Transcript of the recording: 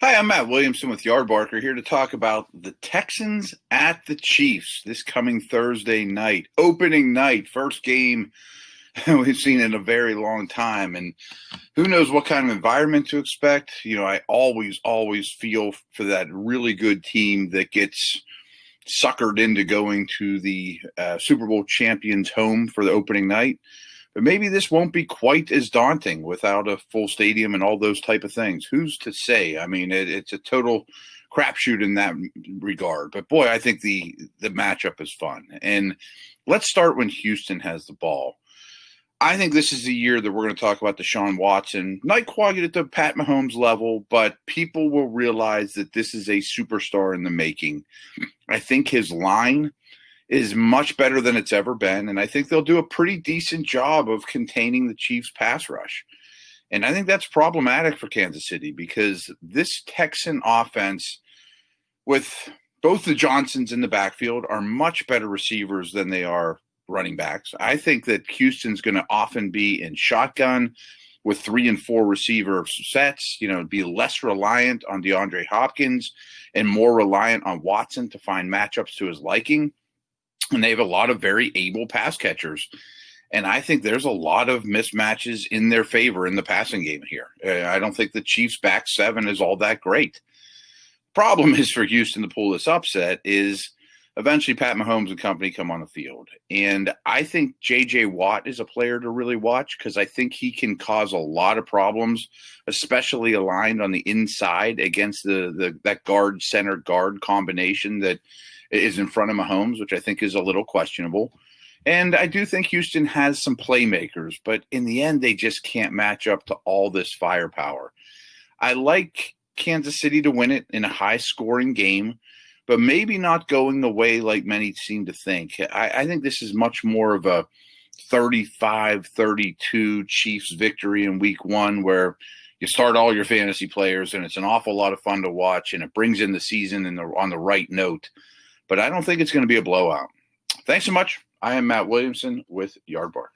Hi, I'm Matt Williamson with Yardbarker here to talk about the Texans at the Chiefs this coming Thursday night. Opening night, first game we've seen in a very long time. And who knows what kind of environment to expect. You know, I always feel for that really good team that gets suckered into going to the Super Bowl champions home for the opening night. But maybe this won't be quite as daunting without a full stadium and all those type of things. Who's to say? I mean, it's a total crapshoot in that regard. But boy, I think the matchup is fun. And let's start when Houston has the ball. I think this is the year that we're going to talk about Deshaun Watson. Not quite at the Pat Mahomes level, but people will realize that this is a superstar in the making. I think his line is much better than it's ever been, and I think they'll do a pretty decent job of containing the Chiefs' pass rush. And I think that's problematic for Kansas City because this Texan offense, with both the Johnsons in the backfield, are much better receivers than they are running backs. I think that Houston's going to often be in shotgun with 3 and 4 receiver sets, be less reliant on DeAndre Hopkins and more reliant on Watson to find matchups to his liking. And they have a lot of very able pass catchers. And I think there's a lot of mismatches in their favor in the passing game here. I don't think the Chiefs' back seven is all that great. Problem is for Houston to pull this upset is eventually Pat Mahomes and company come on the field. And I think J.J. Watt is a player to really watch because I think he can cause a lot of problems, especially aligned on the inside against that guard-center guard combination that is in front of Mahomes, which I think is a little questionable. And I do think Houston has some playmakers, but in the end, they just can't match up to all this firepower. I like Kansas City to win it in a high-scoring game, but maybe not going the way like many seem to think. I think this is much more of a 35-32 Chiefs victory in week one where you start all your fantasy players, and it's an awful lot of fun to watch, and it brings in the season on the right note. But I don't think it's going to be a blowout. Thanks so much. I am Matt Williamson with Yardbarker.